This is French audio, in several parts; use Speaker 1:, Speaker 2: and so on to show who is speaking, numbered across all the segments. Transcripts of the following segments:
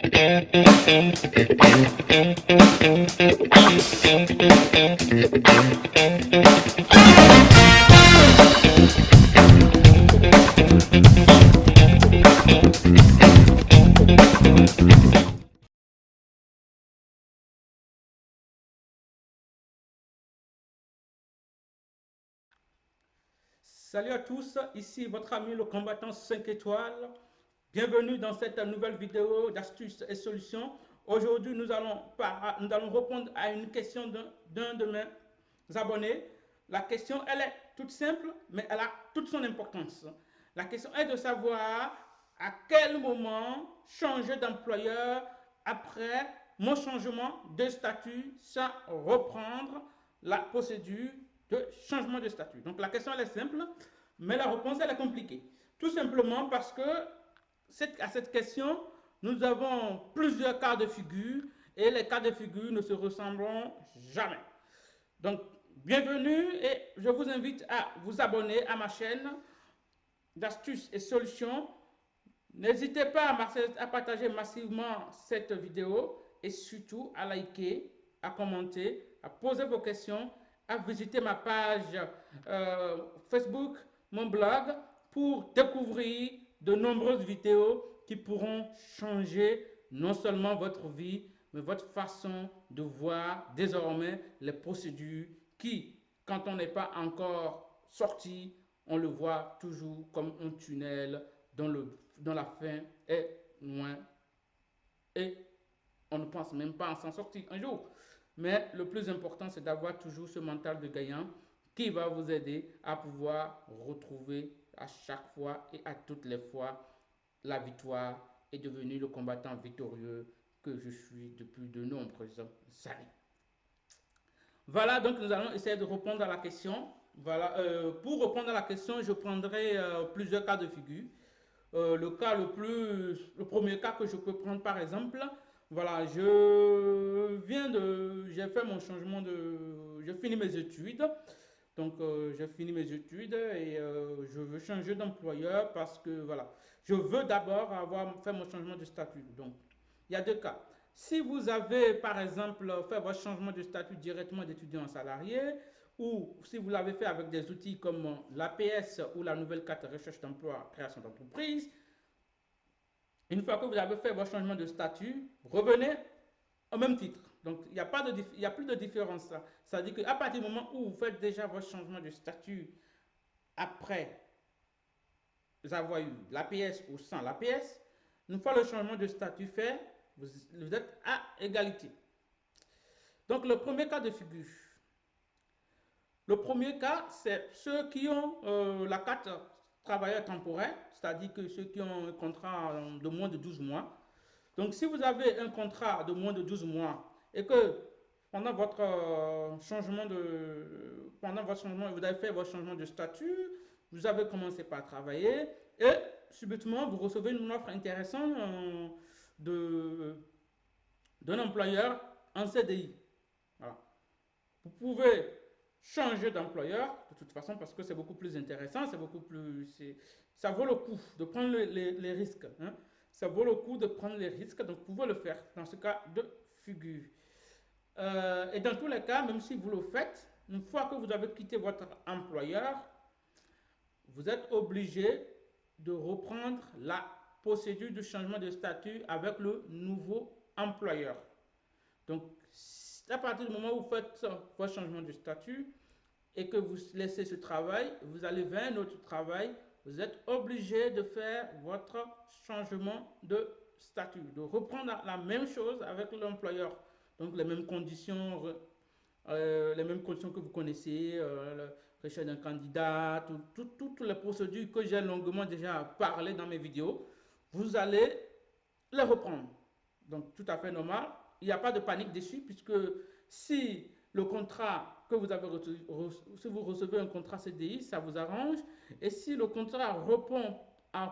Speaker 1: Salut à tous, ici votre ami le combattant 5 étoiles. Bienvenue dans cette nouvelle vidéo d'astuces et solutions. Aujourd'hui, nous allons répondre à une question d'un de mes abonnés. La question, elle est toute simple, mais elle a toute son importance. La question est de savoir à quel moment changer d'employeur après mon changement de statut sans reprendre la procédure de changement de statut. Donc la question elle est simple, mais la réponse elle est compliquée. Tout simplement parce que à cette question, nous avons plusieurs cas de figure et les cas de figure ne se ressembleront jamais. Donc, bienvenue et je vous invite à vous abonner à ma chaîne d'astuces et solutions. N'hésitez pas à partager massivement cette vidéo et surtout à liker, à commenter, à poser vos questions, à visiter ma page Facebook, mon blog, pour découvrir de nombreuses vidéos qui pourront changer non seulement votre vie, mais votre façon de voir désormais les procédures qui, quand on n'est pas encore sorti, on le voit toujours comme un tunnel dont la fin est loin et on ne pense même pas en s'en sortir un jour. Mais le plus important, c'est d'avoir toujours ce mental de gagnant qui va vous aider à pouvoir retrouver à chaque fois et à toutes les fois la victoire et devenir le combattant victorieux que je suis depuis de nombreuses années. Voilà, donc nous allons essayer de répondre à la question. Voilà, pour répondre à la question, je prendrai plusieurs cas de figure. Le premier cas que je peux prendre par exemple, voilà, j'ai fait mon changement j'ai fini mes études, donc j'ai fini mes études et je veux changer d'employeur parce que voilà, je veux d'abord avoir fait mon changement de statut. Donc, il y a deux cas. Si vous avez par exemple fait votre changement de statut directement d'étudiant salarié, ou si vous l'avez fait avec des outils comme l'APS ou la nouvelle carte recherche d'emploi, création d'entreprise, une fois que vous avez fait votre changement de statut, revenez au même titre. Donc, il n'y a, il y a plus de différence là. Ça veut dire qu'à partir du moment où vous faites déjà votre changement de statut après avoir eu l'APS ou sans l'APS, une fois le changement de statut fait, vous êtes à égalité. Donc, le premier cas de figure. Le premier cas, c'est ceux qui ont la carte travailleur temporaire, c'est-à-dire que ceux qui ont un contrat de moins de 12 mois. Donc, si vous avez un contrat de moins de 12 mois et que pendant votre vous avez fait votre changement de statut, vous avez commencé par travailler et subitement vous recevez une offre intéressante d'un employeur en CDI. Voilà. Vous pouvez changer d'employeur de toute façon parce que c'est beaucoup plus intéressant, ça vaut le coup de prendre les risques. Hein. Ça vaut le coup de prendre les risques, donc vous pouvez le faire dans ce cas de figure. Et dans tous les cas, même si vous le faites, une fois que vous avez quitté votre employeur, vous êtes obligé de reprendre la procédure de changement de statut avec le nouveau employeur. Donc, à partir du moment où vous faites votre changement de statut et que vous laissez ce travail, vous allez vers un autre travail, vous êtes obligé de faire votre changement de statut, de reprendre la même chose avec l'employeur. Donc, les mêmes conditions que vous connaissez, le recherche d'un candidat, toutes les procédures que j'ai longuement déjà parlé dans mes vidéos, vous allez les reprendre. Donc, tout à fait normal. Il n'y a pas de panique dessus, puisque si le contrat que vous avez si vous recevez un contrat CDI, ça vous arrange. Et si le contrat répond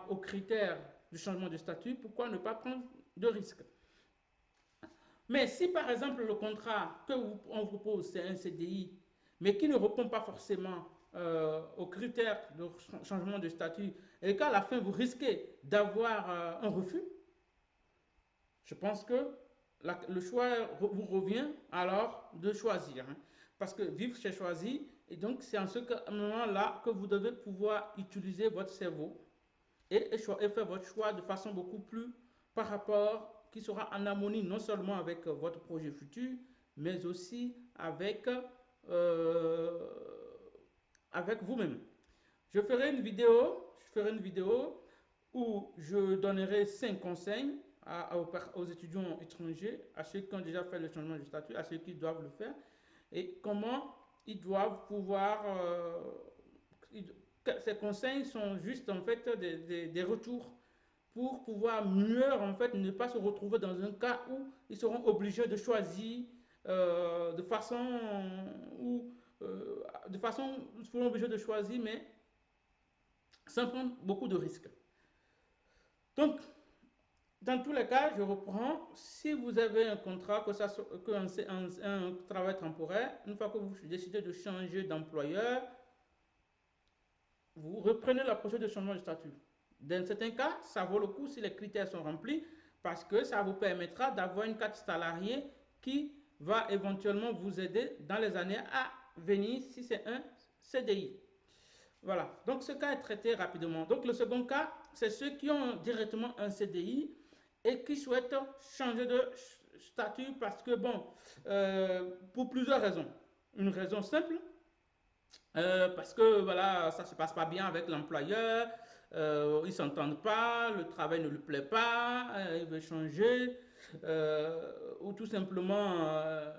Speaker 1: aux critères du changement de statut, pourquoi ne pas prendre de risque? Mais si par exemple le contrat on vous propose c'est un CDI, mais qui ne répond pas forcément aux critères de changement de statut, et qu'à la fin vous risquez d'avoir un refus, Je pense que le choix vous revient alors de choisir, hein. Parce que vivre, c'est choisi. Et donc, c'est en ce moment-là que vous devez pouvoir utiliser votre cerveau et faire votre choix de façon beaucoup plus par rapport, qui sera en harmonie non seulement avec votre projet futur, mais aussi euh, avec vous-même. Je ferai une vidéo où je donnerai 5 conseils aux étudiants étrangers, à ceux qui ont déjà fait le changement de statut, à ceux qui doivent le faire, et comment ils doivent pouvoir... ces conseils sont juste en fait des retours pour pouvoir mieux en fait ne pas se retrouver dans un cas où ils seront obligés de choisir de façon où de façon ils seront obligés de choisir mais sans prendre beaucoup de risques. Donc dans tous les cas, je reprends, si vous avez un contrat, que ça soit un travail temporaire, une fois que vous décidez de changer d'employeur, vous reprenez la procédure de changement de statut. Dans certains cas, ça vaut le coup si les critères sont remplis parce que ça vous permettra d'avoir une carte salariée qui va éventuellement vous aider dans les années à venir si c'est un CDI. Voilà, donc ce cas est traité rapidement. Donc le second cas, c'est ceux qui ont directement un CDI et qui souhaitent changer de statut parce que, bon, pour plusieurs raisons. Une raison simple, parce que voilà, ça se passe pas bien avec l'employeur, ils s'entendent pas, le travail ne lui plaît pas, il veut changer, ou tout simplement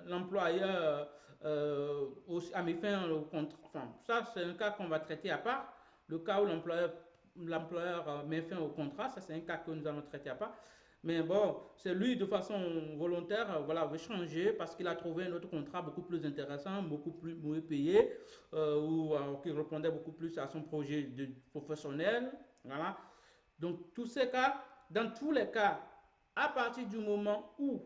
Speaker 1: l'employeur a mis fin au contrat. Enfin, ça c'est un cas qu'on va traiter à part. Le cas où l'employeur met fin au contrat, ça c'est un cas que nous allons traiter à part. Mais bon, c'est lui de façon volontaire, voilà, veut changer parce qu'il a trouvé un autre contrat beaucoup plus intéressant, beaucoup plus mieux payé, ou qui répondait beaucoup plus à son projet professionnel. Voilà. Donc, tous ces cas, dans tous les cas, à partir du moment où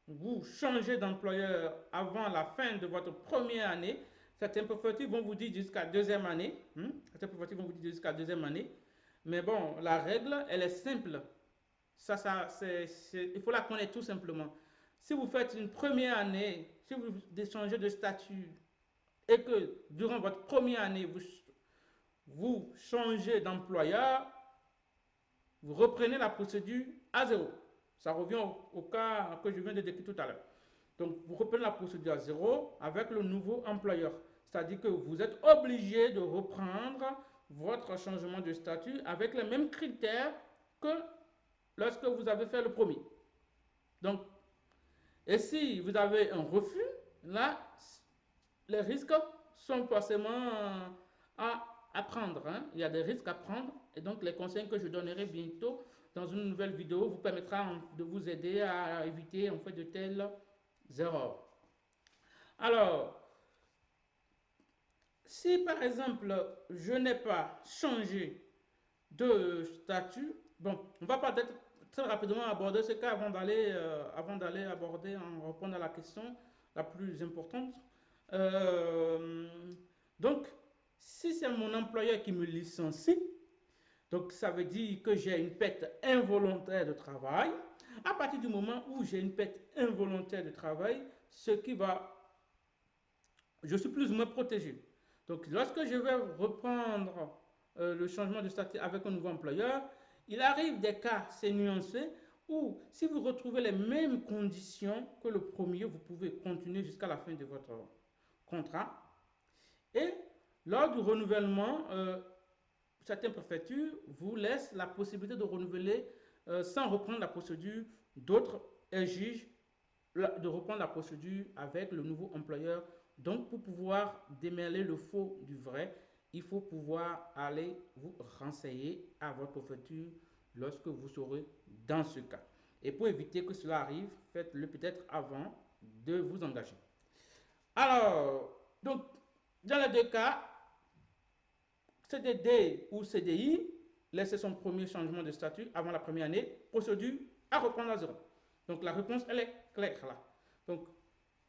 Speaker 1: vous changez d'employeur avant la fin de votre première année, certains professeurs vont vous dire jusqu'à deuxième année. Certains professeurs vont vous dire jusqu'à deuxième année. Mais bon, la règle, elle est simple. Il faut la connaître tout simplement. Si vous faites une première année, si vous changez de statut et que durant votre première année, vous changez d'employeur, vous reprenez la procédure à zéro. Ça revient au cas que je viens de décrire tout à l'heure. Donc, vous reprenez la procédure à zéro avec le nouveau employeur. C'est-à-dire que vous êtes obligé de reprendre votre changement de statut avec les mêmes critères que lorsque vous avez fait le premier. Donc, et si vous avez un refus, là, les risques sont forcément à prendre, hein. Il y a des risques à prendre et donc les conseils que je donnerai bientôt dans une nouvelle vidéo vous permettra de vous aider à éviter en fait de telles erreurs. Alors, si par exemple je n'ai pas changé de statut, bon, on va peut-être très rapidement aborder ce cas avant d'aller aborder, en répondre à la question la plus importante. Euh, donc, si c'est mon employeur qui me licencie, donc ça veut dire que j'ai une perte involontaire de travail. À partir du moment où j'ai une perte involontaire de travail, je suis plus ou moins protégé. Donc, lorsque je vais reprendre le changement de statut avec un nouveau employeur, il arrive des cas, c'est nuancé, où si vous retrouvez les mêmes conditions que le premier, vous pouvez continuer jusqu'à la fin de votre contrat. Et lors du renouvellement, certaines préfectures vous laissent la possibilité de renouveler sans reprendre la procédure. D'autres exigent de reprendre la procédure avec le nouveau employeur. Donc, pour pouvoir démêler le faux du vrai, il faut pouvoir aller vous renseigner à votre préfecture lorsque vous serez dans ce cas. Et pour éviter que cela arrive, faites-le peut-être avant de vous engager. Alors, donc, dans les deux cas, CDD ou CDI, laissez son premier changement de statut avant la première année, procédure à reprendre à zéro. Donc la réponse, elle est claire là. Donc,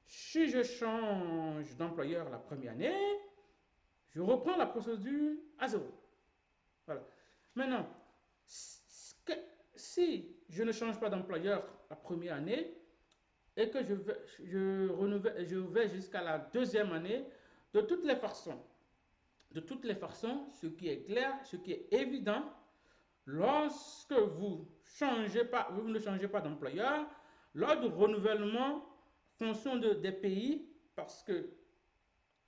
Speaker 1: si je change d'employeur la première année, je reprends la procédure à zéro. Voilà. Maintenant, si je ne change pas d'employeur la première année et que je vais jusqu'à la deuxième année, de toutes les façons, ce qui est clair, ce qui est évident, lorsque vous ne changez pas d'employeur, lors du renouvellement, fonction des pays, parce que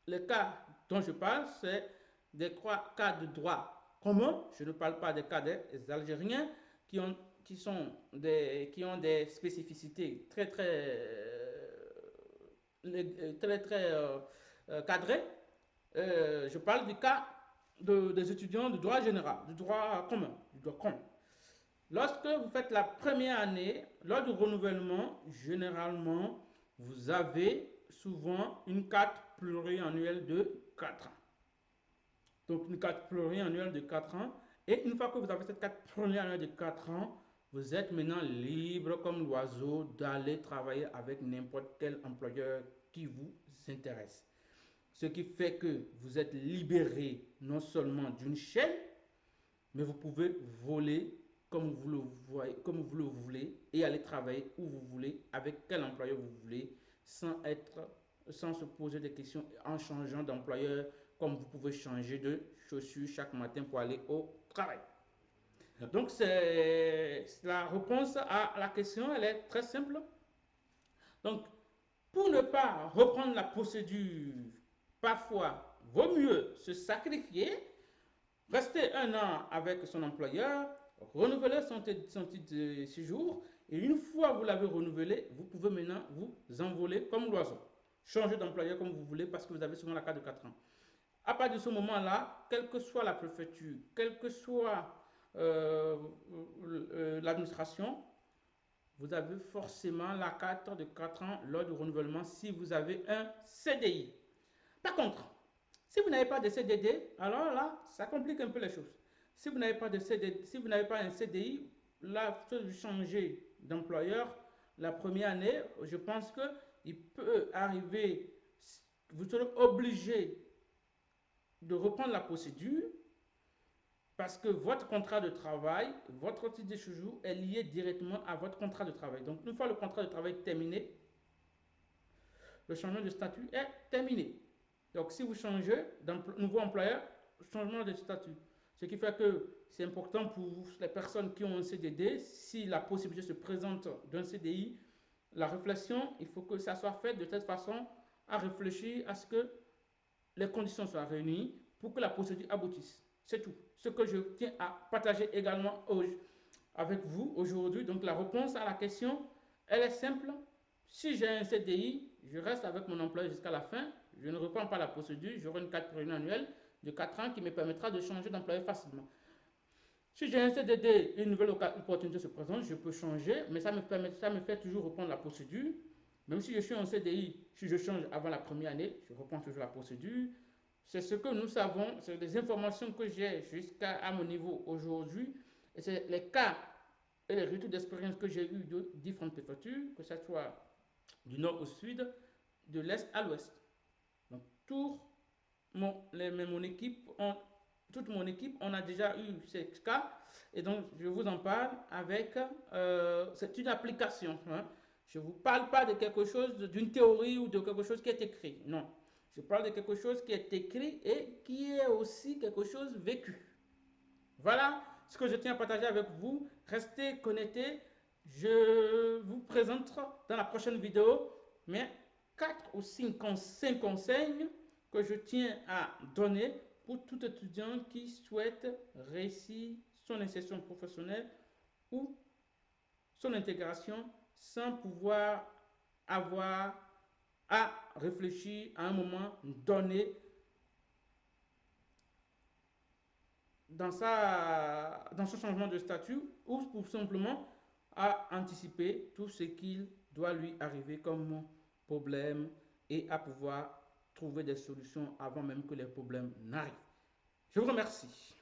Speaker 1: les cas dont je parle, c'est des cas de droit commun. Je ne parle pas des cas des Algériens qui ont des spécificités très cadrées. Je parle du cas des étudiants du droit général, du droit commun, Lorsque vous faites la première année, lors du renouvellement, généralement, vous avez souvent une carte pluriannuelle de 4 ans. Donc une carte pluriannuelle de 4 ans. Et une fois que vous avez cette carte pluriannuelle de 4 ans, vous êtes maintenant libre comme l'oiseau d'aller travailler avec n'importe quel employeur qui vous intéresse. Ce qui fait que vous êtes libéré non seulement d'une chaîne, mais vous pouvez voler comme vous le voulez et aller travailler où vous voulez, avec quel employeur vous voulez, sans se poser des questions en changeant d'employeur, comme vous pouvez changer de chaussures chaque matin pour aller au travail. Donc, c'est la réponse à la question, elle est très simple. Donc, pour ne pas reprendre la procédure, parfois, vaut mieux se sacrifier, rester un an avec son employeur, renouveler son titre de séjour, et une fois vous l'avez renouvelé, vous pouvez maintenant vous envoler comme l'oiseau. Changer d'employeur comme vous voulez parce que vous avez souvent la carte de 4 ans. À partir de ce moment-là, quelle que soit la préfecture, quelle que soit l'administration, vous avez forcément la carte de 4 ans lors du renouvellement si vous avez un CDI. Par contre, si vous n'avez pas de CDD, alors là, ça complique un peu les choses. Si vous n'avez pas de CDD, si vous n'avez pas un CDI, là, vous changez d'employeur la première année, je pense qu'il peut arriver, vous serez obligé de reprendre la procédure parce que votre contrat de travail, votre titre de séjour est lié directement à votre contrat de travail. Donc, une fois le contrat de travail terminé, le changement de statut est terminé. Donc, si vous changez d'un nouveau employeur, changement de statut. Ce qui fait que c'est important pour les personnes qui ont un CDD, si la possibilité se présente d'un CDI, la réflexion, il faut que ça soit fait de telle façon à réfléchir à ce que les conditions soient réunies pour que la procédure aboutisse. C'est tout. Ce que je tiens à partager également avec vous aujourd'hui. Donc, la réponse à la question, elle est simple. Si j'ai un CDI, je reste avec mon employeur jusqu'à la fin. Je ne reprends pas la procédure. J'aurai une carte pluriannuelle de 4 ans qui me permettra de changer d'employeur facilement. Si j'ai un CDD et une nouvelle opportunité se présente, je peux changer, mais ça me fait toujours reprendre la procédure. Même si je suis en CDI, si je change avant la première année, je reprends toujours la procédure. C'est ce que nous savons, c'est des informations que j'ai jusqu'à mon niveau aujourd'hui. Et c'est les cas et les retours d'expérience que j'ai eu de différentes préfectures, que ce soit du nord au sud, de l'est à l'ouest. Donc, toute mon équipe, on a déjà eu ces cas. Et donc, je vous en parle avec, c'est une application. Hein. Je ne vous parle pas de quelque chose, d'une théorie ou de quelque chose qui est écrit. Non. Je parle de quelque chose qui est écrit et qui est aussi quelque chose vécu. Voilà ce que je tiens à partager avec vous. Restez connectés. Je vous présente dans la prochaine vidéo mes 4 ou 5 conseils que je tiens à donner pour tout étudiant qui souhaite réussir son insertion professionnelle ou son intégration sans pouvoir avoir à réfléchir à un moment donné dans son changement de statut ou pour simplement à anticiper tout ce qu'il doit lui arriver comme problème et à pouvoir trouver des solutions avant même que les problèmes n'arrivent. Je vous remercie.